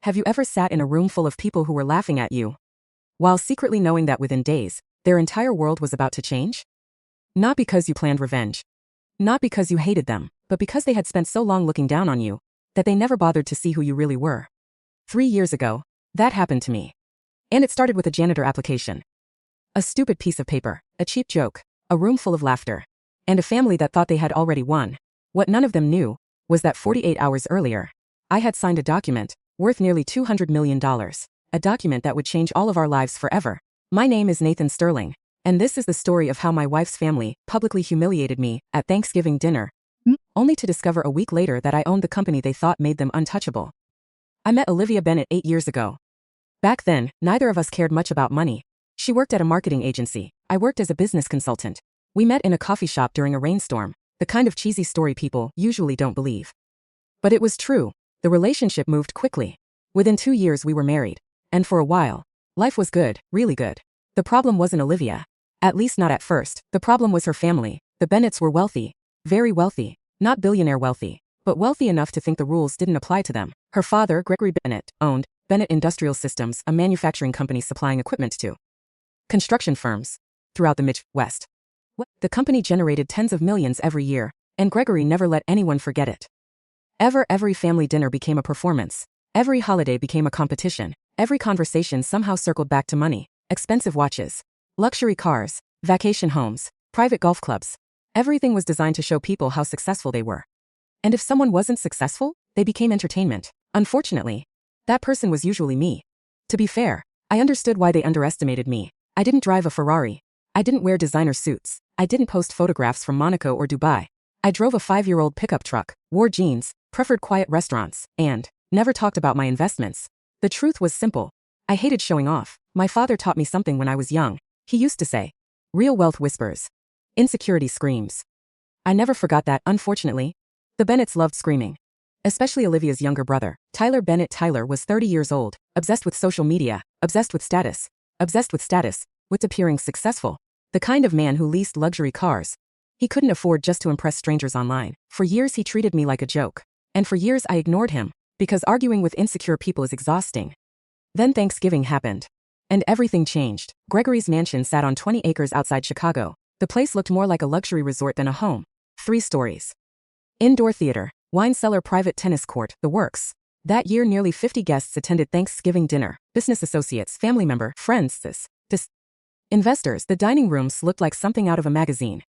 Have you ever sat in a room full of people who were laughing at you, while secretly knowing that within days, their entire world was about to change? Not because you planned revenge. Not because you hated them, but because they had spent so long looking down on you, that they never bothered to see who you really were. 3 years ago, that happened to me. And it started with a janitor application. A stupid piece of paper, a cheap joke, a room full of laughter, and a family that thought they had already won. What none of them knew was that 48 hours earlier, I had signed a document worth nearly $200 million, a document that would change all of our lives forever. My name is Nathan Sterling, and this is the story of how my wife's family publicly humiliated me at Thanksgiving dinner, only to discover a week later that I owned the company they thought made them untouchable. I met Olivia Bennett 8 years ago. Back then, neither of us cared much about money. She worked at a marketing agency. I worked as a business consultant. We met in a coffee shop during a rainstorm, the kind of cheesy story people usually don't believe. But it was true. The relationship moved quickly. Within 2 years we were married. And for a while, life was good, really good. The problem wasn't Olivia. At least not at first. The problem was her family. The Bennetts were wealthy. Very wealthy. Not billionaire wealthy, but wealthy enough to think the rules didn't apply to them. Her father, Gregory Bennett, owned Bennett Industrial Systems, a manufacturing company supplying equipment to construction firms throughout the Midwest. The company generated tens of millions every year, and Gregory never let anyone forget it. Every family dinner became a performance. Every holiday became a competition. Every conversation somehow circled back to money, expensive watches, luxury cars, vacation homes, private golf clubs. Everything was designed to show people how successful they were. And if someone wasn't successful, they became entertainment. Unfortunately, that person was usually me. To be fair, I understood why they underestimated me. I didn't drive a Ferrari. I didn't wear designer suits. I didn't post photographs from Monaco or Dubai. I drove a 5-year-old pickup truck, wore jeans, preferred quiet restaurants, and never talked about my investments. The truth was simple. I hated showing off. My father taught me something when I was young. He used to say, "Real wealth whispers. Insecurity screams." I never forgot that, unfortunately. The Bennetts loved screaming. Especially Olivia's younger brother, Tyler Bennett. Tyler was 30 years old, obsessed with social media, obsessed with status, with appearing successful. The kind of man who leased luxury cars he couldn't afford just to impress strangers online. For years he treated me like a joke. And for years I ignored him, because arguing with insecure people is exhausting. Then Thanksgiving happened. And everything changed. Gregory's mansion sat on 20 acres outside Chicago. The place looked more like a luxury resort than a home. 3 stories. Indoor theater, wine cellar, private tennis court, the works. That year nearly 50 guests attended Thanksgiving dinner. Business associates, family member, friends, investors. The dining rooms looked like something out of a magazine.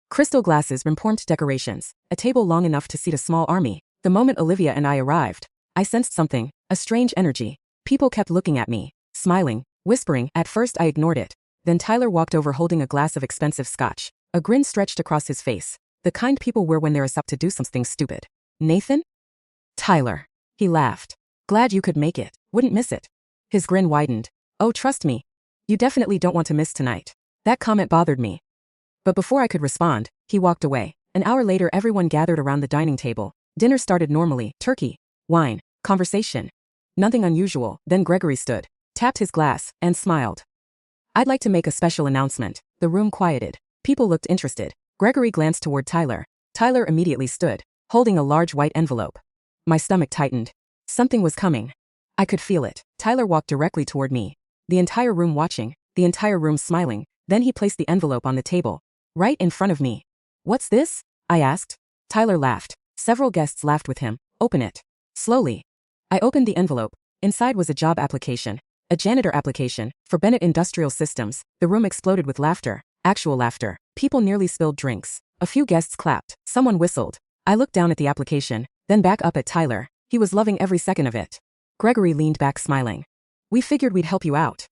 Crystal glasses, rimmed decorations, a table long enough to seat a small army. The moment Olivia and I arrived, I sensed something, a strange energy. People kept looking at me, smiling, whispering. At first I ignored it. Then Tyler walked over holding a glass of expensive scotch. A grin stretched across his face, the kind people wear when they're up to do something stupid. "Nathan?" "Tyler." He laughed. "Glad you could make it. Wouldn't miss it." His grin widened. "Oh, trust me. You definitely don't want to miss tonight." That comment bothered me. But before I could respond, he walked away. An hour later everyone gathered around the dining table. Dinner started normally. Turkey, wine, conversation. Nothing unusual. Then Gregory stood, tapped his glass, and smiled. "I'd like to make a special announcement." The room quieted. People looked interested. Gregory glanced toward Tyler. Tyler immediately stood, holding a large white envelope. My stomach tightened. Something was coming. I could feel it. Tyler walked directly toward me. The entire room watching, the entire room smiling. Then he placed the envelope on the table, right in front of me. "What's this?" I asked. Tyler laughed. Several guests laughed with him. "Open it." Slowly. I opened the envelope. Inside was a job application. A janitor application, for Bennett Industrial Systems. The room exploded with laughter. Actual laughter. People nearly spilled drinks. A few guests clapped. Someone whistled. I looked down at the application, then back up at Tyler. He was loving every second of it. Gregory leaned back smiling. "We figured we'd help you out."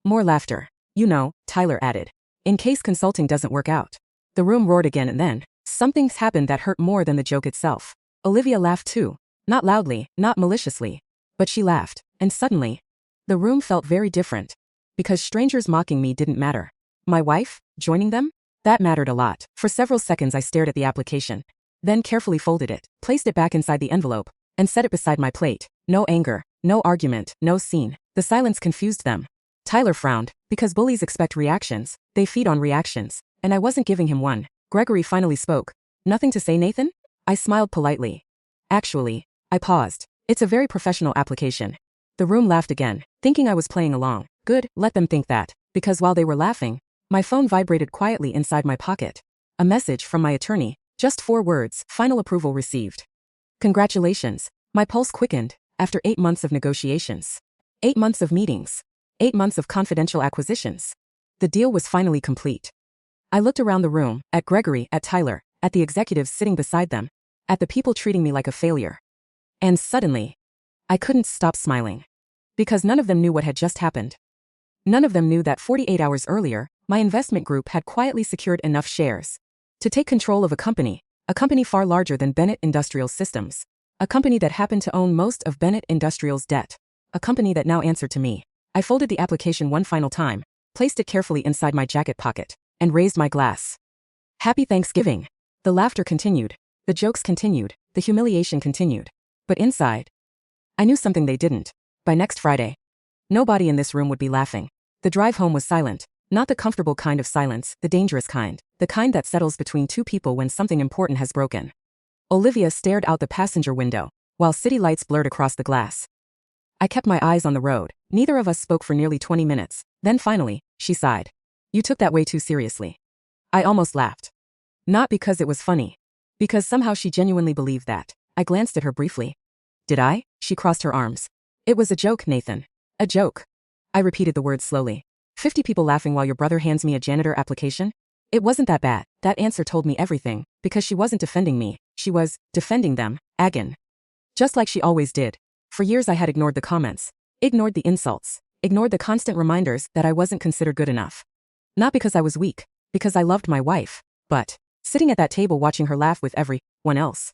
More laughter. "You know," Tyler added, "in case consulting doesn't work out." The room roared again, and then something happened that hurt more than the joke itself. Olivia laughed too. Not loudly, not maliciously. But she laughed, and suddenly, the room felt very different. Because strangers mocking me didn't matter. My wife, joining them? That mattered a lot. For several seconds I stared at the application, then carefully folded it, placed it back inside the envelope, and set it beside my plate. No anger, no argument, no scene. The silence confused them. Tyler frowned, because bullies expect reactions. They feed on reactions, and I wasn't giving him one. Gregory finally spoke. "Nothing to say, Nathan?" I smiled politely. "Actually," I paused. "It's a very professional application. The room laughed again, thinking I was playing along. Good, let them think that, because while they were laughing, my phone vibrated quietly inside my pocket. A message from my attorney, just 4 words, final approval received. Congratulations. My pulse quickened, after 8 months of negotiations. 8 months of meetings. 8 months of confidential acquisitions. The deal was finally complete. I looked around the room, at Gregory, at Tyler, at the executives sitting beside them, at the people treating me like a failure. And suddenly, I couldn't stop smiling. Because none of them knew what had just happened. None of them knew that 48 hours earlier, my investment group had quietly secured enough shares to take control of a company far larger than Bennett Industrial Systems, a company that happened to own most of Bennett Industrial's debt, a company that now answered to me. I folded the application one final time, placed it carefully inside my jacket pocket, and raised my glass. Happy Thanksgiving. The laughter continued, the jokes continued, the humiliation continued. But inside, I knew something they didn't. By next Friday, nobody in this room would be laughing. The drive home was silent, not the comfortable kind of silence, the dangerous kind, the kind that settles between 2 people when something important has broken. Olivia stared out the passenger window, while city lights blurred across the glass. I kept my eyes on the road. Neither of us spoke for nearly 20 minutes. Then finally, she sighed. You took that way too seriously. I almost laughed. Not because it was funny. Because somehow she genuinely believed that. I glanced at her briefly. Did I? She crossed her arms. It was a joke, Nathan. A joke. I repeated the words slowly. 50 people laughing while your brother hands me a janitor application? It wasn't that bad. That answer told me everything, because she wasn't defending me. She was defending them, again. Just like she always did. For years I had ignored the comments, ignored the insults, ignored the constant reminders that I wasn't considered good enough. Not because I was weak, because I loved my wife, but sitting at that table watching her laugh with everyone else.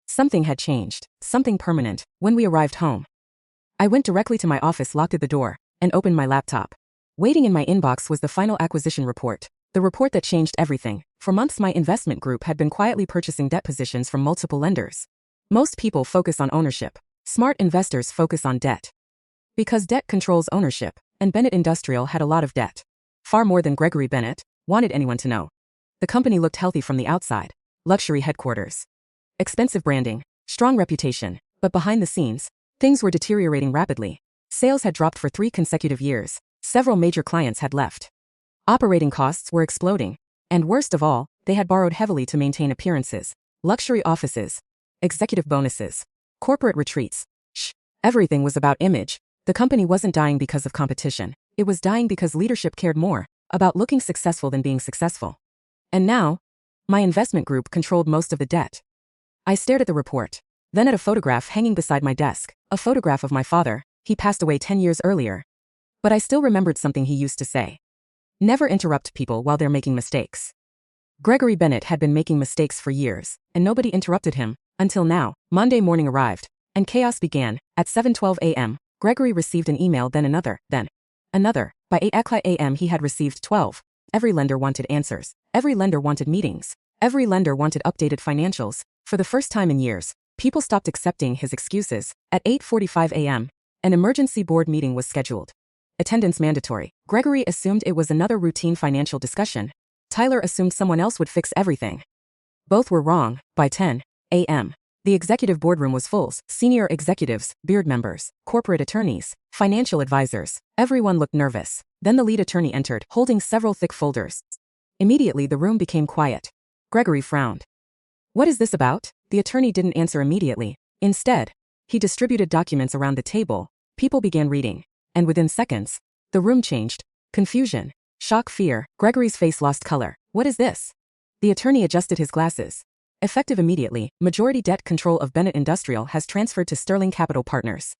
Something had changed, something permanent, when we arrived home. I went directly to my office, locked at the door, and opened my laptop. Waiting in my inbox was the final acquisition report, the report that changed everything. For months my investment group had been quietly purchasing debt positions from multiple lenders. Most people focus on ownership. Smart investors focus on debt. Because debt controls ownership, and Bennett Industrial had a lot of debt. Far more than Gregory Bennett wanted anyone to know. The company looked healthy from the outside. Luxury headquarters. Expensive branding, strong reputation, but behind the scenes, things were deteriorating rapidly. Sales had dropped for 3 consecutive years. Several major clients had left. Operating costs were exploding. And worst of all, they had borrowed heavily to maintain appearances. Luxury offices. Executive bonuses. Corporate retreats. Everything was about image. The company wasn't dying because of competition. It was dying because leadership cared more about looking successful than being successful. And now, my investment group controlled most of the debt. I stared at the report, then at a photograph hanging beside my desk, a photograph of my father. He passed away 10 years earlier. But I still remembered something he used to say. Never interrupt people while they're making mistakes. Gregory Bennett had been making mistakes for years, and nobody interrupted him, until now. Monday morning arrived, and chaos began. At 7:12 a.m., Gregory received an email, then another, then another. By 8 a.m. he had received 12. Every lender wanted answers. Every lender wanted meetings. Every lender wanted updated financials. For the first time in years, people stopped accepting his excuses. At 8:45 a.m., an emergency board meeting was scheduled. Attendance mandatory. Gregory assumed it was another routine financial discussion. Tyler assumed someone else would fix everything. Both were wrong. By 10 a.m., the executive boardroom was full. Senior executives, board members, corporate attorneys, financial advisors. Everyone looked nervous. Then the lead attorney entered, holding several thick folders. Immediately the room became quiet. Gregory frowned. What is this about? The attorney didn't answer immediately. Instead, he distributed documents around the table. People began reading. And within seconds, the room changed. Confusion, shock, fear. Gregory's face lost color. What is this? The attorney adjusted his glasses. Effective immediately, majority debt control of Bennett Industrial has transferred to Sterling Capital Partners.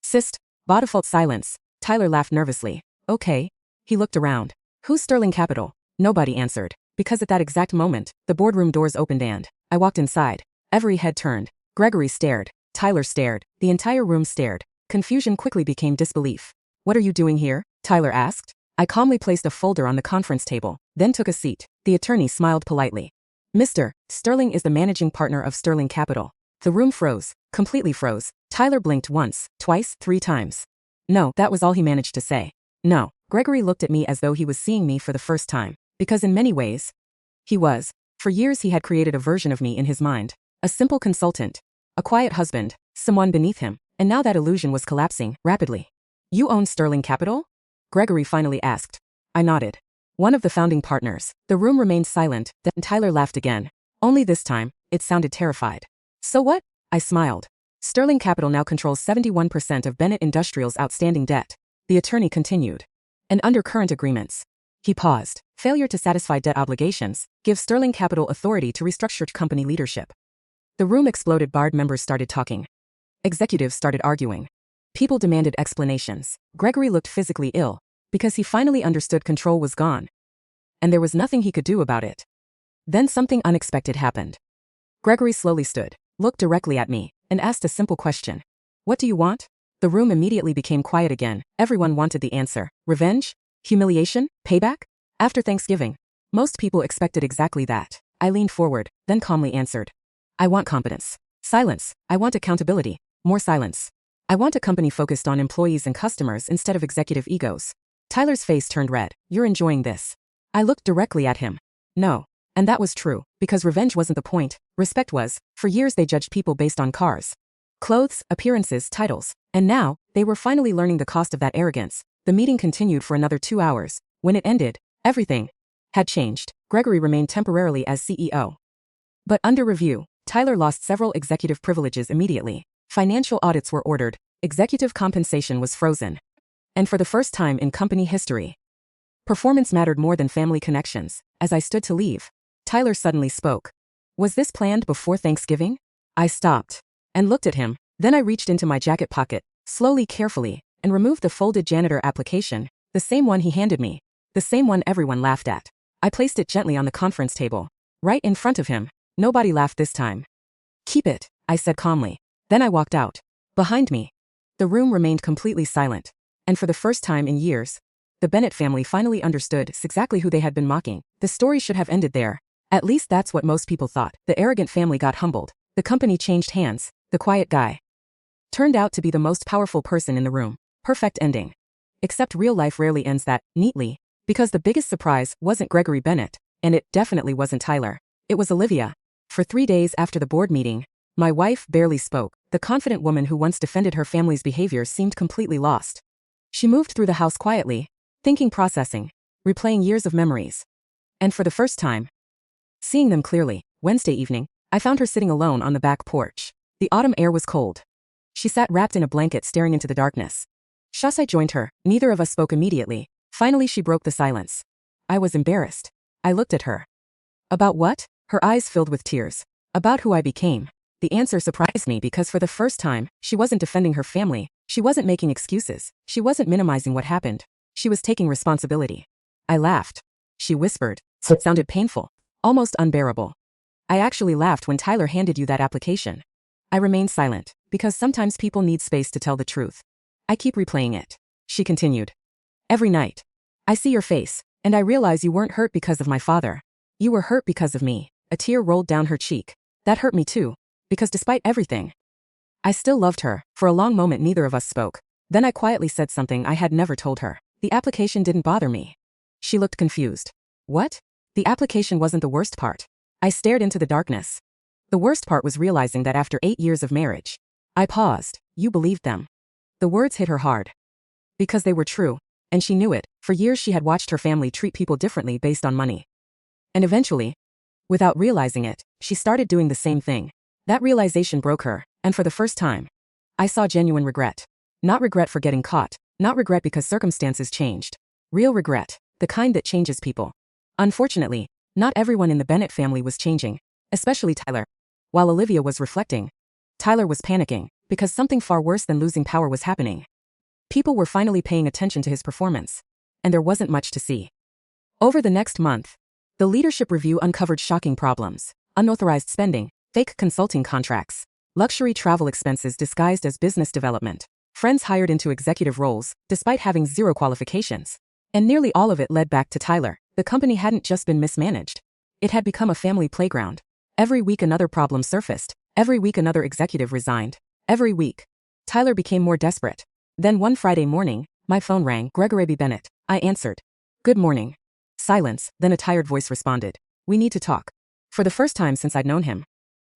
Sist. Default silence. Tyler laughed nervously. Okay. He looked around. Who's Sterling Capital? Nobody answered. Because at that exact moment, the boardroom doors opened and I walked inside. Every head turned. Gregory stared. Tyler stared. The entire room stared. Confusion quickly became disbelief. What are you doing here? Tyler asked. I calmly placed a folder on the conference table, then took a seat. The attorney smiled politely. Mr. Sterling is the managing partner of Sterling Capital. The room froze, completely froze. Tyler blinked once, twice, 3 times. No, that was all he managed to say. No. Gregory looked at me as though he was seeing me for the first time, because in many ways, he was. For years he had created a version of me in his mind. A simple consultant. A quiet husband. Someone beneath him. And now that illusion was collapsing, rapidly. You own Sterling Capital? Gregory finally asked. I nodded. One of the founding partners. The room remained silent, then Tyler laughed again. Only this time, it sounded terrified. So what? I smiled. Sterling Capital now controls 71% of Bennett Industrial's outstanding debt. The attorney continued. And under current agreements. He paused. Failure to satisfy debt obligations gives Sterling Capital authority to restructure company leadership. The room exploded. Board members started talking. Executives started arguing. People demanded explanations. Gregory looked physically ill because he finally understood control was gone. And there was nothing he could do about it. Then something unexpected happened. Gregory slowly stood, looked directly at me, and asked a simple question. What do you want? The room immediately became quiet again. Everyone wanted the answer. Revenge? Humiliation? Payback? After Thanksgiving. Most people expected exactly that. I leaned forward, then calmly answered. I want competence. Silence. I want accountability. More silence. I want a company focused on employees and customers instead of executive egos. Tyler's face turned red. You're enjoying this. I looked directly at him. No. And that was true, because revenge wasn't the point. Respect was. For years they judged people based on cars, clothes, appearances, titles. And now, they were finally learning the cost of that arrogance. The meeting continued for another 2 hours. When it ended, everything had changed. Gregory remained temporarily as CEO. But under review, Tyler lost several executive privileges immediately. Financial audits were ordered. Executive compensation was frozen. And for the first time in company history, performance mattered more than family connections. As I stood to leave, Tyler suddenly spoke. Was this planned before Thanksgiving? I stopped and looked at him. Then I reached into my jacket pocket, slowly, carefully, and removed the folded janitor application, the same one he handed me, the same one everyone laughed at. I placed it gently on the conference table, right in front of him. Nobody laughed this time. Keep it, I said calmly. Then I walked out. Behind me, the room remained completely silent. And for the first time in years, the Bennett family finally understood exactly who they had been mocking. The story should have ended there. At least that's what most people thought. The arrogant family got humbled. The company changed hands. The quiet guy turned out to be the most powerful person in the room. Perfect ending. Except real life rarely ends that neatly. Because the biggest surprise wasn't Gregory Bennett, and it definitely wasn't Tyler. It was Olivia. For 3 days after the board meeting, my wife barely spoke. The confident woman who once defended her family's behavior seemed completely lost. She moved through the house quietly, thinking, processing, replaying years of memories. And for the first time, seeing them clearly. Wednesday evening, I found her sitting alone on the back porch. The autumn air was cold. She sat wrapped in a blanket staring into the darkness. Shasai joined her. Neither of us spoke immediately. Finally she broke the silence. I was embarrassed. I looked at her. About what? Her eyes filled with tears. About who I became. The answer surprised me because for the first time, she wasn't defending her family. She wasn't making excuses. She wasn't minimizing what happened. She was taking responsibility. I laughed. She whispered. It sounded painful. Almost unbearable. I actually laughed when Tyler handed you that application. I remained silent, because sometimes people need space to tell the truth. I keep replaying it. She continued. Every night. I see your face, and I realize you weren't hurt because of my father. You were hurt because of me. A tear rolled down her cheek. That hurt me too. Because despite everything, I still loved her. For a long moment neither of us spoke. Then I quietly said something I had never told her. The application didn't bother me. She looked confused. What? The application wasn't the worst part. I stared into the darkness. The worst part was realizing that after 8 years of marriage, I paused. You believed them. The words hit her hard. Because they were true. And she knew it. For years she had watched her family treat people differently based on money. And eventually, without realizing it, she started doing the same thing. That realization broke her, and for the first time, I saw genuine regret. Not regret for getting caught, not regret because circumstances changed. Real regret, the kind that changes people. Unfortunately, not everyone in the Bennett family was changing, especially Tyler. While Olivia was reflecting, Tyler was panicking, because something far worse than losing power was happening. People were finally paying attention to his performance, and there wasn't much to see. Over the next month, the leadership review uncovered shocking problems: unauthorized spending, fake consulting contracts, luxury travel expenses disguised as business development, friends hired into executive roles, despite having zero qualifications. And nearly all of it led back to Tyler. The company hadn't just been mismanaged. It had become a family playground. Every week another problem surfaced. Every week another executive resigned. Every week, Tyler became more desperate. Then one Friday morning, my phone rang. Gregory Bennett. I answered. Good morning. Silence, then a tired voice responded. We need to talk. For the first time since I'd known him.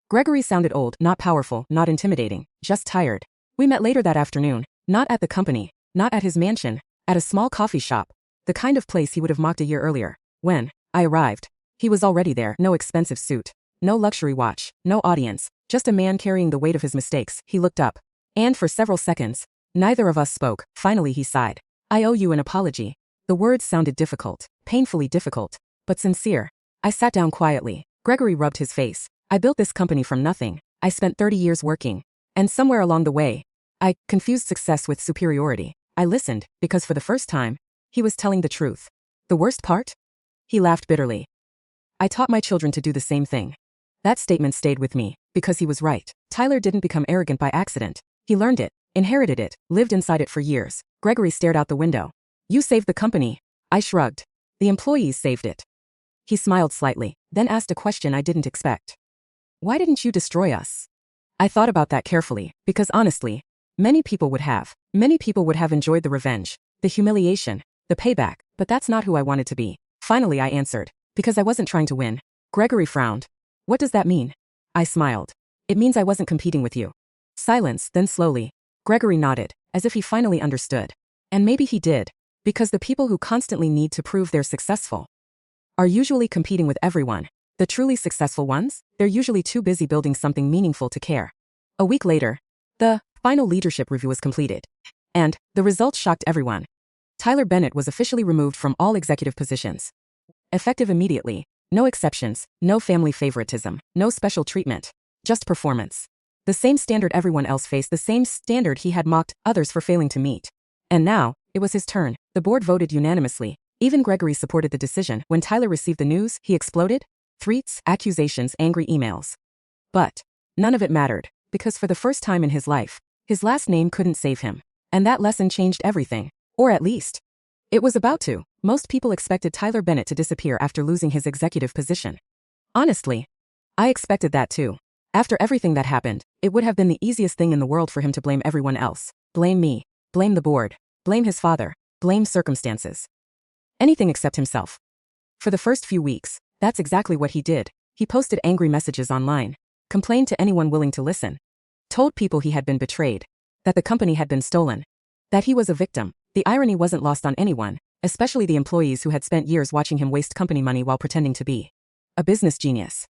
Gregory sounded old, not powerful, not intimidating, just tired. We met later that afternoon, not at the company, not at his mansion, at a small coffee shop, the kind of place he would have mocked a year earlier. When I arrived, he was already there. No expensive suit, no luxury watch, no audience, just a man carrying the weight of his mistakes. He looked up, and for several seconds, neither of us spoke. Finally he sighed. I owe you an apology. The words sounded difficult, painfully difficult, but sincere. I sat down quietly. Gregory rubbed his face. I built this company from nothing. I spent 30 years working. And somewhere along the way, I confused success with superiority. I listened, because for the first time, he was telling the truth. The worst part? He laughed bitterly. I taught my children to do the same thing. That statement stayed with me, because he was right. Tyler didn't become arrogant by accident. He learned it, inherited it, lived inside it for years. Gregory stared out the window. You saved the company. I shrugged. The employees saved it. He smiled slightly, then asked a question I didn't expect. Why didn't you destroy us? I thought about that carefully, because honestly, many people would have. Many people would have enjoyed the revenge, the humiliation, the payback, but that's not who I wanted to be. Finally I answered, because I wasn't trying to win. Gregory frowned. What does that mean? I smiled. It means I wasn't competing with you. Silence, then slowly. Gregory nodded, as if he finally understood. And maybe he did, because the people who constantly need to prove they're successful are usually competing with everyone. The truly successful ones, they're usually too busy building something meaningful to care. A week later, the final leadership review was completed. And the results shocked everyone. Tyler Bennett was officially removed from all executive positions. Effective immediately, no exceptions, no family favoritism, no special treatment, just performance. The same standard everyone else faced, the same standard he had mocked others for failing to meet. And now, it was his turn. The board voted unanimously. Even Gregory supported the decision. When Tyler received the news, he exploded. Threats, accusations, angry emails. But none of it mattered, because for the first time in his life, his last name couldn't save him. And that lesson changed everything. Or at least, it was about to. Most people expected Tyler Bennett to disappear after losing his executive position. Honestly, I expected that too. After everything that happened, it would have been the easiest thing in the world for him to blame everyone else. Blame me. Blame the board. Blame his father. Blame circumstances. Anything except himself. For the first few weeks, that's exactly what he did. He posted angry messages online, complained to anyone willing to listen, told people he had been betrayed, that the company had been stolen, that he was a victim. The irony wasn't lost on anyone, especially the employees who had spent years watching him waste company money while pretending to be a business genius.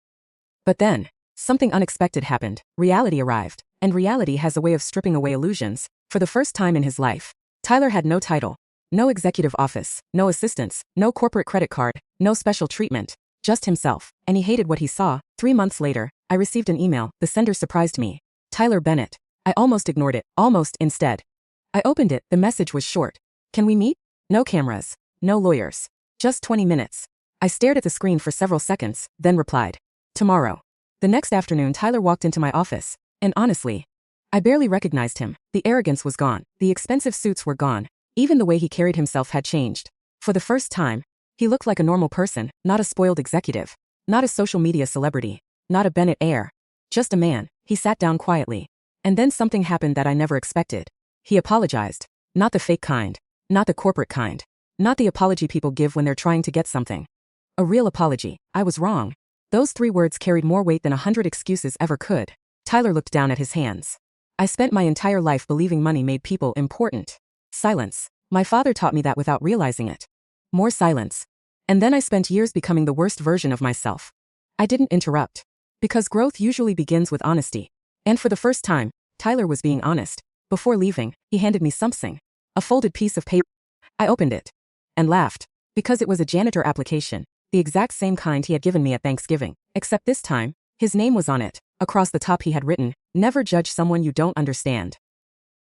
But then, something unexpected happened. Reality arrived, and reality has a way of stripping away illusions. For the first time in his life, Tyler had no title, no executive office, no assistants, no corporate credit card, no special treatment, just himself, and he hated what he saw. 3 months later, I received an email. The sender surprised me. Tyler Bennett. I almost ignored it, almost instead. I opened it. The message was short. Can we meet? No cameras, no lawyers, just 20 minutes. I stared at the screen for several seconds, then replied, tomorrow. The next afternoon Tyler walked into my office, and honestly, I barely recognized him. The arrogance was gone, the expensive suits were gone, even the way he carried himself had changed. For the first time, he looked like a normal person, not a spoiled executive, not a social media celebrity, not a Bennett heir, just a man. He sat down quietly. And then something happened that I never expected. He apologized, not the fake kind, not the corporate kind, not the apology people give when they're trying to get something. A real apology. I was wrong. Those 3 words carried more weight than 100 excuses ever could. Tyler looked down at his hands. I spent my entire life believing money made people important. Silence. My father taught me that without realizing it. More silence. And then I spent years becoming the worst version of myself. I didn't interrupt. Because growth usually begins with honesty. And for the first time, Tyler was being honest. Before leaving, he handed me something. A folded piece of paper. I opened it. And laughed. Because it was a janitor application. The exact same kind he had given me at Thanksgiving. Except this time, his name was on it. Across the top he had written, never judge someone you don't understand.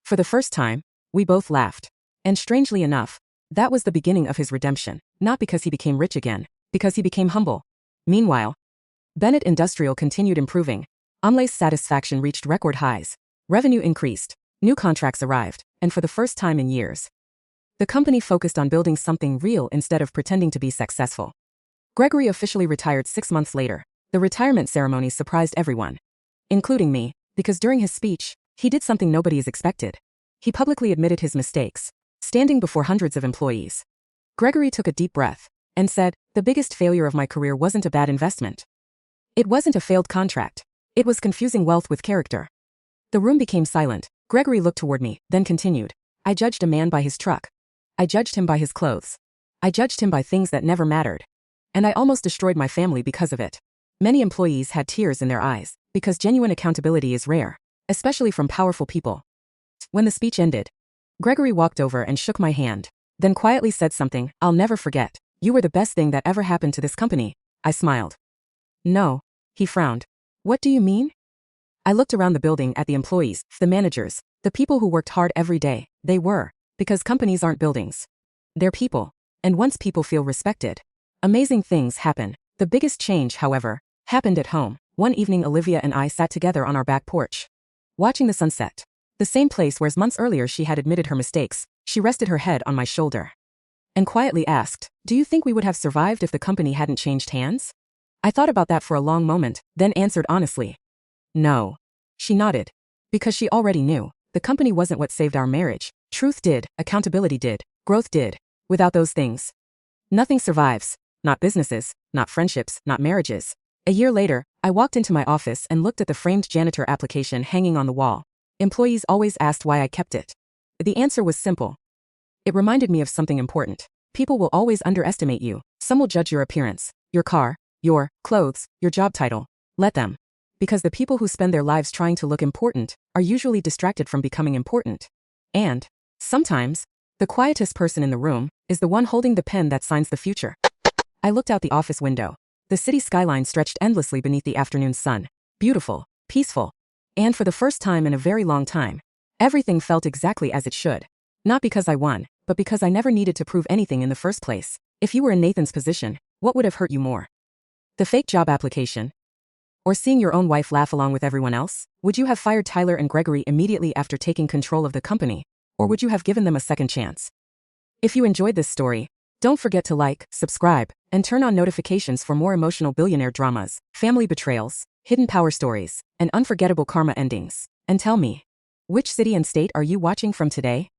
For the first time, we both laughed. And strangely enough, that was the beginning of his redemption. Not because he became rich again, because he became humble. Meanwhile, Bennett Industrial continued improving. Amle's satisfaction reached record highs. Revenue increased. New contracts arrived. And for the first time in years, the company focused on building something real instead of pretending to be successful. Gregory officially retired 6 months later. The retirement ceremony surprised everyone, including me, because during his speech, he did something nobody has expected. He publicly admitted his mistakes, standing before hundreds of employees. Gregory took a deep breath and said, the biggest failure of my career wasn't a bad investment. It wasn't a failed contract. It was confusing wealth with character. The room became silent. Gregory looked toward me, then continued. I judged a man by his truck. I judged him by his clothes. I judged him by things that never mattered. And I almost destroyed my family because of it. Many employees had tears in their eyes, because genuine accountability is rare, especially from powerful people. When the speech ended, Gregory walked over and shook my hand, then quietly said something I'll never forget. You were the best thing that ever happened to this company. I smiled. No, he frowned. What do you mean? I looked around the building at the employees, the managers, the people who worked hard every day. They were, because companies aren't buildings. They're people. And once people feel respected, amazing things happen. The biggest change, however, happened at home. One evening Olivia and I sat together on our back porch, watching the sunset. The same place where months earlier she had admitted her mistakes. She rested her head on my shoulder and quietly asked, do you think we would have survived if the company hadn't changed hands? I thought about that for a long moment, then answered honestly. No. She nodded. Because she already knew. The company wasn't what saved our marriage. Truth did, accountability did, growth did. Without those things, nothing survives. Not businesses, not friendships, not marriages. A year later, I walked into my office and looked at the framed janitor application hanging on the wall. Employees always asked why I kept it. The answer was simple. It reminded me of something important. People will always underestimate you. Some will judge your appearance, your car, your clothes, your job title. Let them. Because the people who spend their lives trying to look important are usually distracted from becoming important. And, sometimes, the quietest person in the room is the one holding the pen that signs the future. I looked out the office window. The city skyline stretched endlessly beneath the afternoon sun. Beautiful, peaceful. And for the first time in a very long time, everything felt exactly as it should. Not because I won, but because I never needed to prove anything in the first place. If you were in Nathan's position, what would have hurt you more? The fake job application? Or seeing your own wife laugh along with everyone else? Would you have fired Tyler and Gregory immediately after taking control of the company? Or would you have given them a second chance? If you enjoyed this story, don't forget to like, subscribe, and turn on notifications for more emotional billionaire dramas, family betrayals, hidden power stories, and unforgettable karma endings. And tell me, which city and state are you watching from today?